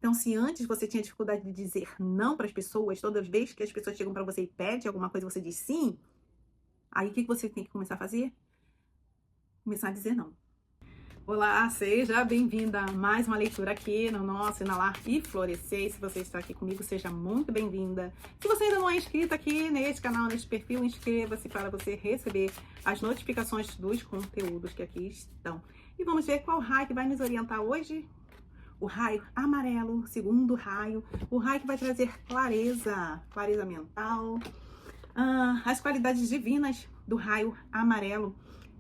Então, se antes você tinha dificuldade de dizer não para as pessoas, todas as vezes que as pessoas chegam para você e pedem alguma coisa, você diz sim, aí o que você tem que começar a fazer? Começar a dizer não. Olá, seja bem-vinda a mais uma leitura aqui no nosso Inalar e Florescer. Se você está aqui comigo, seja muito bem-vinda. Se você ainda não é inscrito aqui neste canal, neste perfil, inscreva-se para você receber as notificações dos conteúdos que aqui estão. E vamos ver qual raio que vai nos orientar hoje. O raio amarelo, segundo raio, o raio que vai trazer clareza, clareza mental, as qualidades divinas do raio amarelo: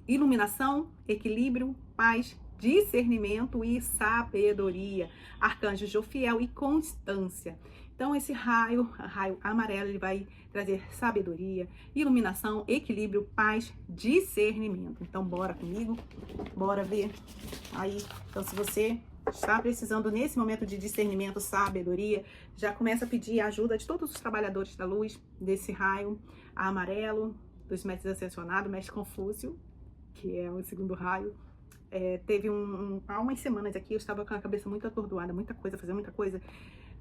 iluminação, equilíbrio, paz, discernimento e sabedoria. Arcanjo Jofiel e constância. Então, esse raio amarelo, ele vai trazer sabedoria, iluminação, equilíbrio, paz, discernimento. Então, bora comigo, bora ver aí. Então, se você está precisando nesse momento de discernimento, sabedoria, já começa a pedir a ajuda de todos os trabalhadores da luz, desse raio amarelo, dos mestres ascensionados, mestre Confúcio, que é o segundo raio. Teve há umas semanas aqui, eu estava com a cabeça muito atordoada, muita coisa, fazendo muita coisa,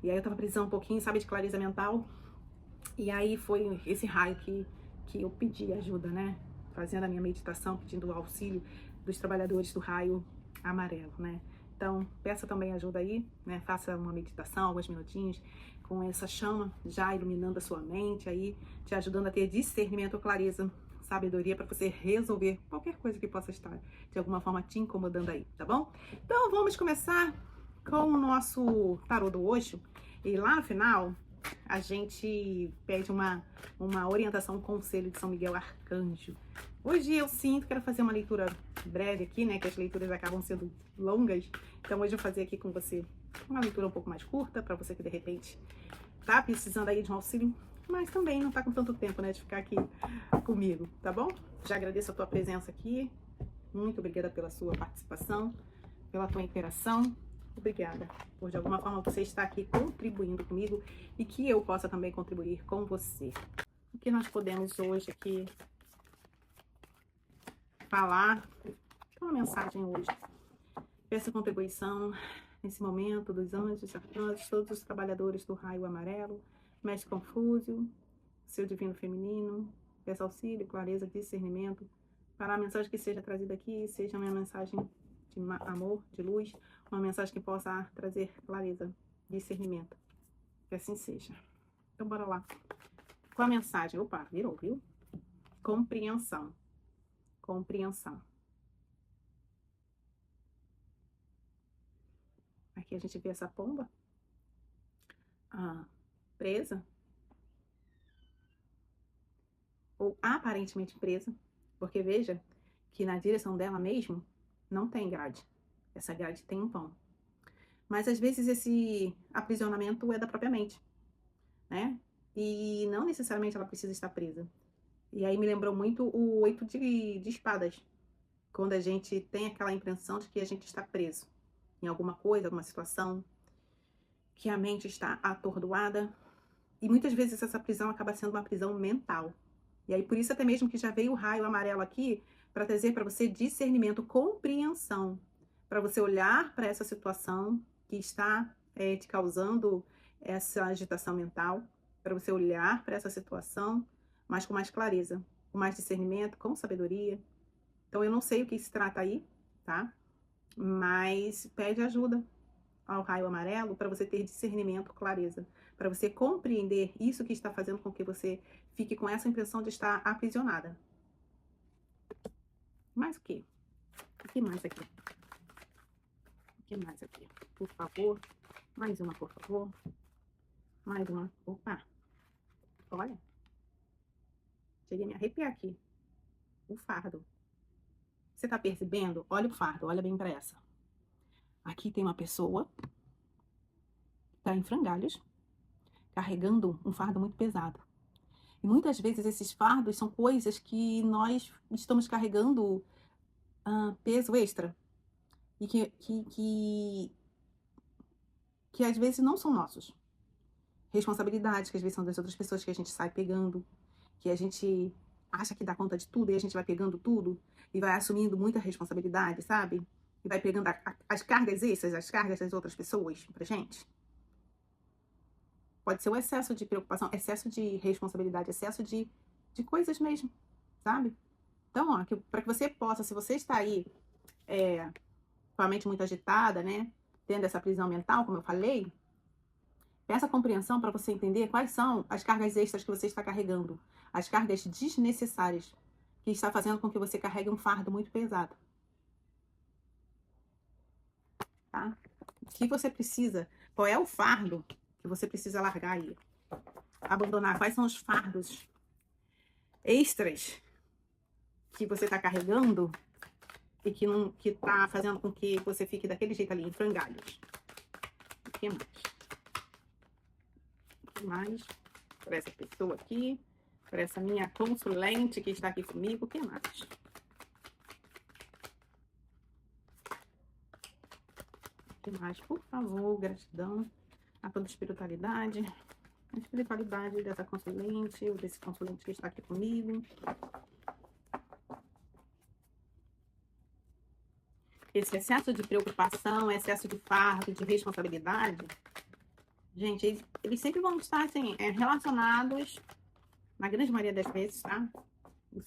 e aí eu estava precisando um pouquinho, sabe, de clareza mental, e aí foi esse raio que eu pedi ajuda, né, fazendo a minha meditação, pedindo o auxílio dos trabalhadores do raio amarelo, né. Então, peça também ajuda aí, né, faça uma meditação, alguns minutinhos, com essa chama já iluminando a sua mente aí, te ajudando a ter discernimento, clareza, sabedoria para você resolver qualquer coisa que possa estar de alguma forma te incomodando aí, tá bom? Então vamos começar com o nosso tarô do Osho, e lá no final a gente pede uma orientação, um conselho de São Miguel Arcanjo. Hoje eu quero fazer uma leitura breve aqui, né, que as leituras acabam sendo longas, então hoje eu vou fazer aqui com você uma leitura um pouco mais curta, para você que de repente tá precisando aí de um auxílio, mas também não tá com tanto tempo, né, de ficar aqui comigo, tá bom? Já agradeço a tua presença aqui, muito obrigada pela sua participação, pela tua interação, obrigada por de alguma forma você estar aqui contribuindo comigo e que eu possa também contribuir com você. O que nós podemos hoje aqui falar, uma mensagem hoje, peço contribuição nesse momento dos anjos, arcanjos, todos os trabalhadores do raio amarelo, mestre Confúcio, seu divino feminino, peço auxílio, clareza, discernimento, para a mensagem que seja trazida aqui, seja uma mensagem de amor, de luz, uma mensagem que possa trazer clareza, discernimento, que assim seja. Então, bora lá. Com a mensagem, opa, virou, viu? Compreensão. Compreensão. Aqui a gente vê essa pomba presa, ou aparentemente presa, porque veja que na direção dela mesmo não tem grade. Essa grade tem um pão. Mas às vezes esse aprisionamento é da própria mente, né? E não necessariamente ela precisa estar presa. E aí me lembrou muito o 8 de espadas, quando a gente tem aquela impressão de que a gente está preso em alguma coisa, alguma situação, que a mente está atordoada. E muitas vezes essa prisão acaba sendo uma prisão mental. E aí por isso até mesmo que já veio o raio amarelo aqui, para trazer para você discernimento, compreensão, para você olhar para essa situação que está te causando essa agitação mental, para você olhar para essa situação, mas com mais clareza, com mais discernimento, com sabedoria. Então eu não sei o que se trata aí, tá? Mas pede ajuda ao raio amarelo para você ter discernimento, clareza, para você compreender isso que está fazendo com que você fique com essa impressão de estar aprisionada. Mais o quê? O que mais aqui? O que mais aqui? Por favor. Mais uma, por favor. Mais uma. Opa. Olha. Cheguei a me arrepiar aqui. O fardo. Você tá percebendo? Olha o fardo. Olha bem para essa. Aqui tem uma pessoa que tá em frangalhos, carregando um fardo muito pesado. E muitas vezes esses fardos são coisas que nós estamos carregando peso extra. E que às vezes não são nossos. Responsabilidades que às vezes são das outras pessoas que a gente sai pegando, que a gente acha que dá conta de tudo e a gente vai pegando tudo e vai assumindo muita responsabilidade, sabe? E vai pegando as cargas extras, as cargas das outras pessoas pra gente. Pode ser o excesso de preocupação, excesso de responsabilidade, excesso de coisas mesmo, sabe? Então, ó, para que você possa, se você está aí com a mente muito agitada, né? Tendo essa prisão mental, como eu falei, peça compreensão para você entender quais são as cargas extras que você está carregando, as cargas desnecessárias, que está fazendo com que você carregue um fardo muito pesado. Tá? O que você precisa? Qual é o fardo que você precisa largar aí? Abandonar? Quais são os fardos extras que você está carregando e que não, que tá fazendo com que você fique daquele jeito ali, em frangalhos? O que mais? O que mais? Para essa pessoa aqui, para essa minha consulente que está aqui comigo, o que mais? O que mais? Por favor, gratidão a toda a espiritualidade dessa consulente, ou desse consulente que está aqui comigo. Esse excesso de preocupação, excesso de fardo, de responsabilidade, gente, eles sempre vão estar, assim, relacionados, na grande maioria das vezes, tá?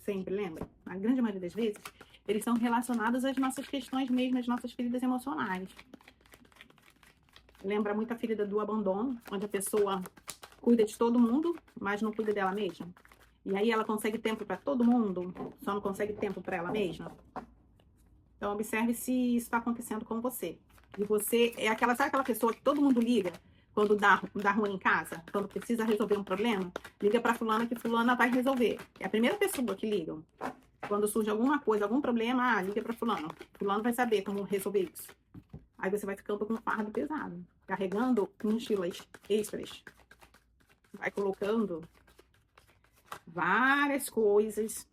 Sempre, lembra? Na grande maioria das vezes, eles são relacionados às nossas questões mesmo, às nossas feridas emocionais. Lembra muito a ferida do abandono, onde a pessoa cuida de todo mundo, mas não cuida dela mesma. E aí ela consegue tempo para todo mundo, só não consegue tempo para ela mesma. Então, observe se isso está acontecendo com você. E você é aquela, sabe aquela pessoa que todo mundo liga quando dá ruim em casa? Quando precisa resolver um problema? Liga para fulana que fulana vai resolver. É a primeira pessoa que ligam. Quando surge alguma coisa, algum problema, liga para fulano. Fulano vai saber como resolver isso. Aí você vai ficando com um fardo pesado. Carregando mochilas extras. Vai colocando várias coisas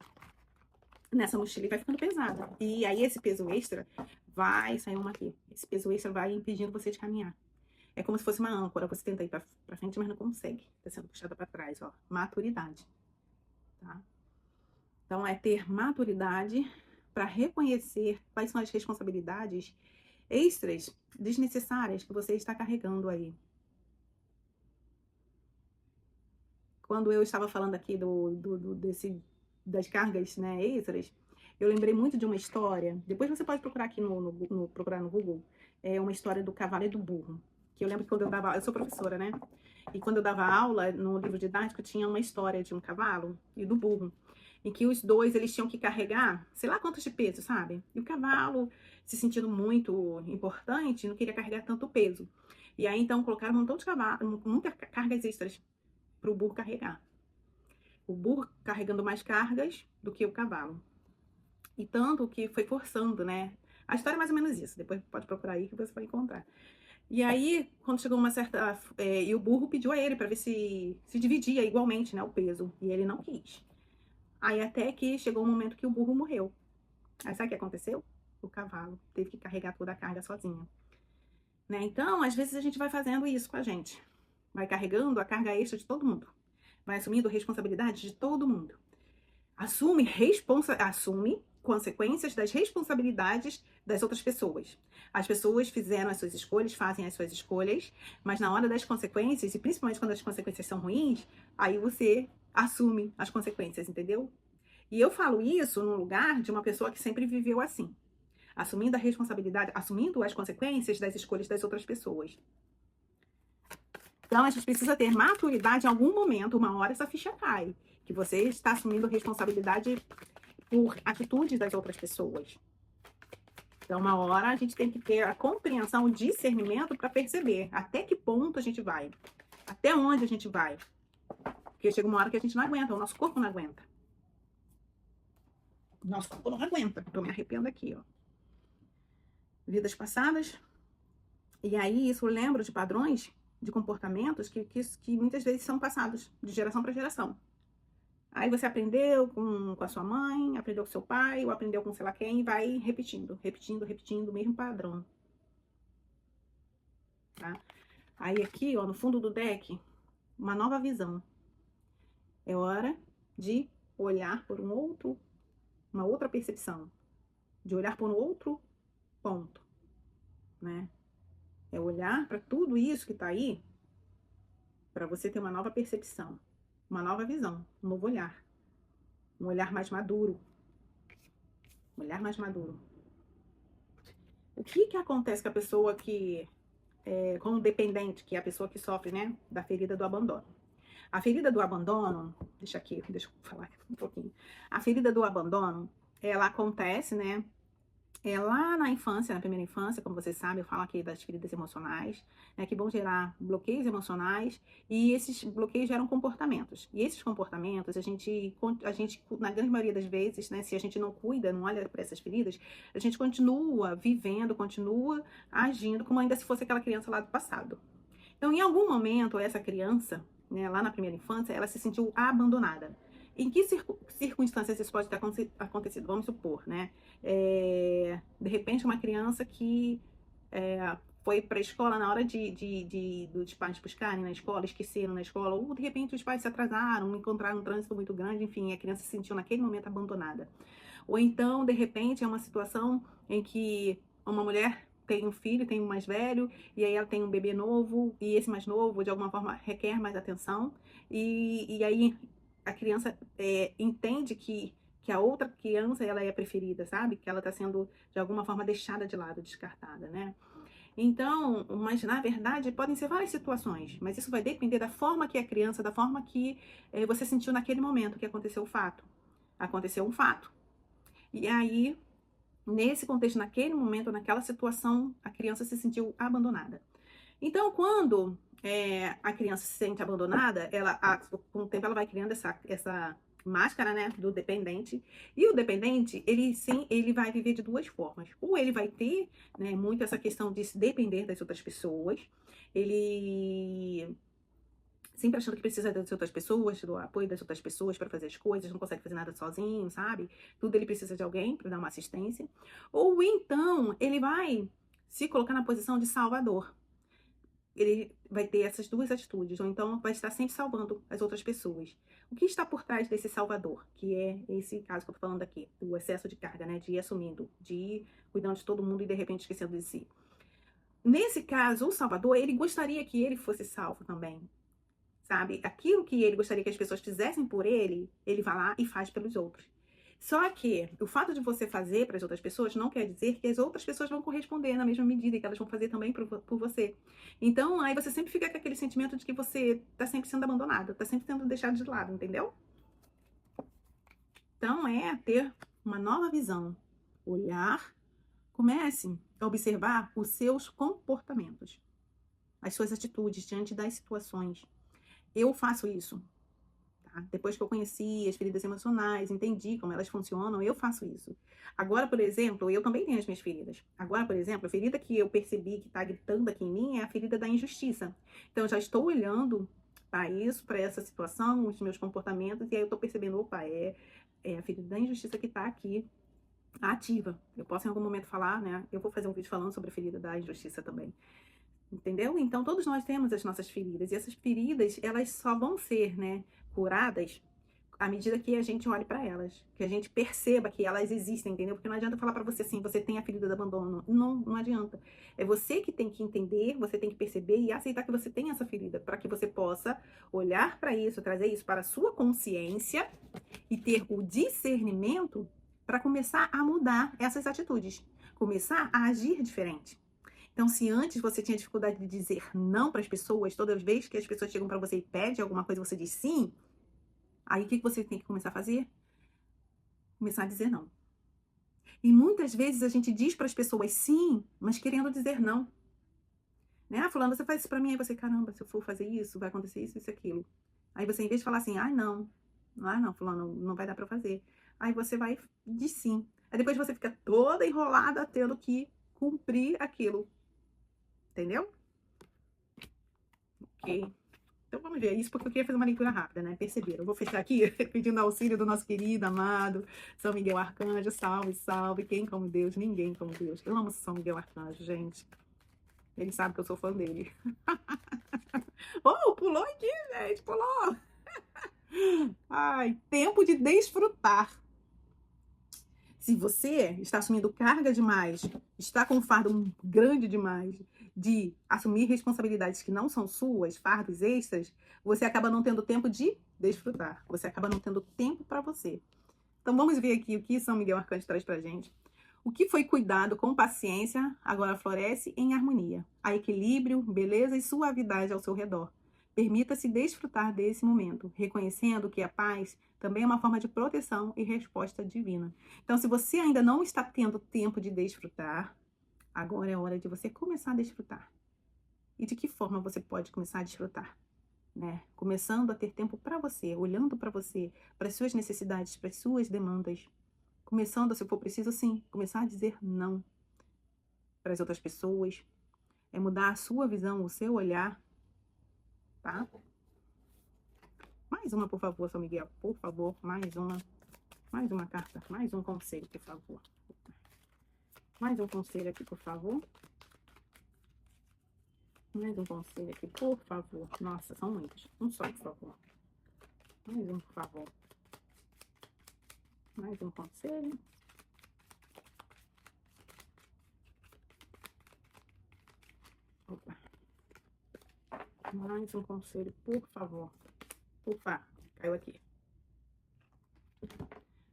nessa mochila e vai ficando pesada. E aí esse peso extra vai sair uma aqui. Esse peso extra vai impedindo você de caminhar. É como se fosse uma âncora. Você tenta ir pra frente, mas não consegue. Tá sendo puxada para trás, ó. Maturidade. Tá? Então, é ter maturidade para reconhecer quais são as responsabilidades extras, desnecessárias que você está carregando aí. Quando eu estava falando aqui das cargas, né, extras, eu lembrei muito de uma história. Depois você pode procurar aqui procurar no Google. É uma história do cavalo e do burro. Que eu lembro que quando eu sou professora, né? E quando eu dava aula no livro didático, tinha uma história de um cavalo e do burro. Em que os dois, eles tinham que carregar, sei lá quantos de peso, sabe? E o cavalo, se sentindo muito importante, não queria carregar tanto peso. E aí, então, colocaram um montão de cavalo, muitas cargas extras para o burro carregar. O burro carregando mais cargas do que o cavalo. E tanto que foi forçando, né? A história é mais ou menos isso. Depois pode procurar aí que você vai encontrar. E aí, quando chegou uma certa... e o burro pediu a ele para ver se dividia igualmente, né, o peso. E ele não quis. Aí até que chegou um momento que o burro morreu. Aí sabe o que aconteceu? O cavalo teve que carregar toda a carga sozinho. Né? Então, às vezes a gente vai fazendo isso com a gente. Vai carregando a carga extra de todo mundo. Vai assumindo responsabilidade de todo mundo. Assume consequências das responsabilidades das outras pessoas. As pessoas fizeram as suas escolhas, fazem as suas escolhas, mas na hora das consequências, e principalmente quando as consequências são ruins, aí você assume as consequências, entendeu? E eu falo isso no lugar de uma pessoa que sempre viveu assim, assumindo a responsabilidade, assumindo as consequências das escolhas das outras pessoas. Então, a gente precisa ter maturidade em algum momento, uma hora essa ficha cai, que você está assumindo responsabilidade por atitudes das outras pessoas. Então, uma hora a gente tem que ter a compreensão, o discernimento para perceber até que ponto a gente vai, até onde a gente vai. Porque chega uma hora que a gente não aguenta, o nosso corpo não aguenta. O nosso corpo não aguenta. Estou me arrependo aqui, ó. Vidas passadas. E aí, isso eu lembro de padrões de comportamentos que muitas vezes são passados de geração para geração. Aí você aprendeu com a sua mãe, aprendeu com seu pai, ou aprendeu com sei lá quem, e vai repetindo, o mesmo padrão. Tá? Aí aqui, ó, no fundo do deck, uma nova visão. É hora de olhar por uma outra percepção. De olhar por um outro ponto, né? É olhar para tudo isso que tá aí para você ter uma nova percepção, uma nova visão, um novo olhar. Um olhar mais maduro. Um olhar mais maduro. O que que acontece com a pessoa que como dependente, que é a pessoa que sofre, né, da ferida do abandono? A ferida do abandono, deixa eu falar um pouquinho. A ferida do abandono, ela acontece, né, lá na infância, na primeira infância, como vocês sabem, eu falo aqui das feridas emocionais, né, que vão gerar bloqueios emocionais, e esses bloqueios geram comportamentos. E esses comportamentos, a gente, na grande maioria das vezes, né, se a gente não cuida, não olha para essas feridas, a gente continua vivendo, continua agindo como ainda se fosse aquela criança lá do passado. Então, em algum momento, essa criança, né, lá na primeira infância, ela se sentiu abandonada. Em que circunstâncias isso pode ter acontecido? Vamos supor, né? De repente, uma criança que foi para a escola na hora dos pais buscarem na escola, esqueceram na escola, ou de repente os pais se atrasaram, encontraram um trânsito muito grande, enfim, a criança se sentiu naquele momento abandonada. Ou então, de repente, é uma situação em que uma mulher tem um filho, tem um mais velho, e aí ela tem um bebê novo, e esse mais novo, de alguma forma, requer mais atenção, e aí a criança entende que a outra criança, ela é a preferida, sabe? Que ela está sendo, de alguma forma, deixada de lado, descartada, né? Então, mas na verdade, podem ser várias situações, mas isso vai depender da forma que a criança, da forma que você sentiu naquele momento que aconteceu o fato. Aconteceu um fato. E aí, nesse contexto, naquele momento, naquela situação, a criança se sentiu abandonada. Então, quando a criança se sente abandonada, com o tempo ela vai criando essa máscara, né, do dependente. E o dependente, ele vai viver de duas formas. Ou ele vai ter, né, muito essa questão de se depender das outras pessoas. Ele sempre achando que precisa das outras pessoas, do apoio das outras pessoas para fazer as coisas, não consegue fazer nada sozinho, sabe? Tudo ele precisa de alguém para dar uma assistência. Ou então ele vai se colocar na posição de salvador. Ele vai ter essas duas atitudes, ou então vai estar sempre salvando as outras pessoas. O que está por trás desse salvador, que é esse caso que eu tô falando aqui, do excesso de carga, né? De ir assumindo, de ir cuidando de todo mundo e de repente esquecendo de si. Nesse caso, o salvador, ele gostaria que ele fosse salvo também, sabe? Aquilo que ele gostaria que as pessoas fizessem por ele, ele vai lá e faz pelos outros. Só que o fato de você fazer para as outras pessoas não quer dizer que as outras pessoas vão corresponder na mesma medida, que elas vão fazer também por você. Então, aí você sempre fica com aquele sentimento de que você está sempre sendo abandonado, está sempre sendo deixado de lado, entendeu? Então, é ter uma nova visão. Olhar, comece a observar os seus comportamentos, as suas atitudes diante das situações. Eu faço isso. Depois que eu conheci as feridas emocionais, entendi como elas funcionam, eu faço isso. Agora, por exemplo, eu também tenho as minhas feridas. Agora, por exemplo, a ferida que eu percebi que está gritando aqui em mim é a ferida da injustiça. Então, eu já estou olhando para isso, para essa situação, os meus comportamentos, e aí eu estou percebendo, opa, é a ferida da injustiça que está aqui ativa. Eu posso em algum momento falar, né? Eu vou fazer um vídeo falando sobre a ferida da injustiça também. Entendeu? Então, todos nós temos as nossas feridas. E essas feridas, elas só vão ser, né, curadas à medida que a gente olhe para elas. Que a gente perceba que elas existem, entendeu? Porque não adianta falar para você assim, você tem a ferida do abandono. Não, não adianta. É você que tem que entender, você tem que perceber e aceitar que você tem essa ferida. Para que você possa olhar para isso, trazer isso para a sua consciência e ter o discernimento para começar a mudar essas atitudes. Começar a agir diferente. Então, se antes você tinha dificuldade de dizer não para as pessoas, todas as vezes que as pessoas chegam para você e pedem alguma coisa, você diz sim, aí o que você tem que começar a fazer? Começar a dizer não. E muitas vezes a gente diz para as pessoas sim, mas querendo dizer não. Né? Ah, fulano, você faz isso para mim, aí você, caramba, se eu for fazer isso, vai acontecer isso, isso, aquilo. Aí você, em vez de falar assim, não, fulano, não vai dar para fazer. Aí você vai diz sim. Aí depois você fica toda enrolada tendo que cumprir aquilo. Entendeu? Ok. Então vamos ver isso, porque eu queria fazer uma leitura rápida, né? Perceberam? Eu vou fechar aqui pedindo auxílio do nosso querido, amado São Miguel Arcanjo. Salve, salve. Quem como Deus? Ninguém como Deus. Eu amo São Miguel Arcanjo, gente. Ele sabe que eu sou fã dele. Oh, pulou aqui, gente. Pulou. Ai, tempo de desfrutar. Se você está assumindo carga demais, está com um fardo grande demais, de assumir responsabilidades que não são suas, fardos extras, você acaba não tendo tempo de desfrutar. Você acaba não tendo tempo para você. Então vamos ver aqui o que São Miguel Arcanjo traz pra gente. O que foi cuidado com paciência agora floresce em harmonia. Há equilíbrio, beleza e suavidade ao seu redor. Permita-se desfrutar desse momento, reconhecendo que a paz também é uma forma de proteção e resposta divina. Então, se você ainda não está tendo tempo de desfrutar, agora é hora de você começar a desfrutar. E de que forma você pode começar a desfrutar? Né? Começando a ter tempo para você, olhando para você, para as suas necessidades, para as suas demandas. Começando, se for preciso, sim, começar a dizer não para as outras pessoas. É mudar a sua visão, o seu olhar, tá? Mais uma, por favor, São Miguel. Por favor, mais uma. Mais uma carta, mais um conselho, por favor. Mais um conselho aqui, por favor. Mais um conselho aqui, por favor. Nossa, são muitos. Um só, por favor. Mais um, por favor. Mais um conselho. Opa. Mais um conselho, por favor. Ufa, caiu aqui.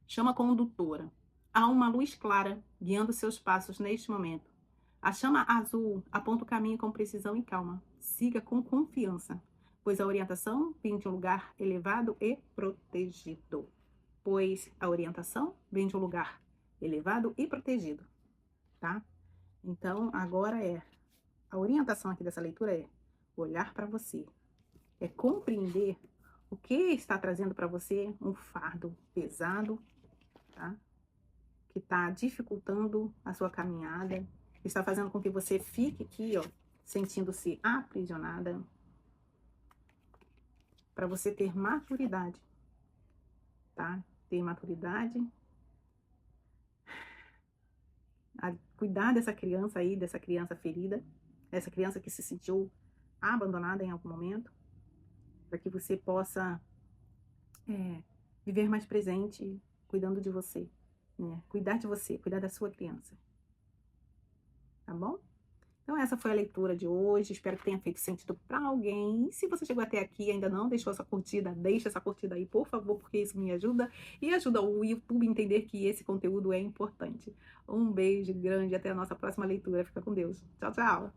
Chama condutora. Há uma luz clara guiando seus passos neste momento. A chama azul aponta o caminho com precisão e calma. Siga com confiança, pois a orientação vem de um lugar elevado e protegido. Pois a orientação vem de um lugar elevado e protegido, tá? Então, agora a orientação aqui dessa leitura é olhar para você, é compreender o que está trazendo para você um fardo pesado, tá? Que está dificultando a sua caminhada, está fazendo com que você fique aqui, ó, sentindo-se aprisionada, para você ter maturidade, tá? Ter maturidade, a cuidar dessa criança aí, dessa criança ferida, essa criança que se sentiu abandonada em algum momento, para que você possa viver mais presente, cuidando de você, né? Cuidar de você, cuidar da sua criança. Tá bom? Então essa foi a leitura de hoje, espero que tenha feito sentido para alguém. E se você chegou até aqui e ainda não deixou essa curtida, deixa essa curtida aí, por favor, porque isso me ajuda e ajuda o YouTube a entender que esse conteúdo é importante. Um beijo grande, até a nossa próxima leitura. Fica com Deus. Tchau, tchau!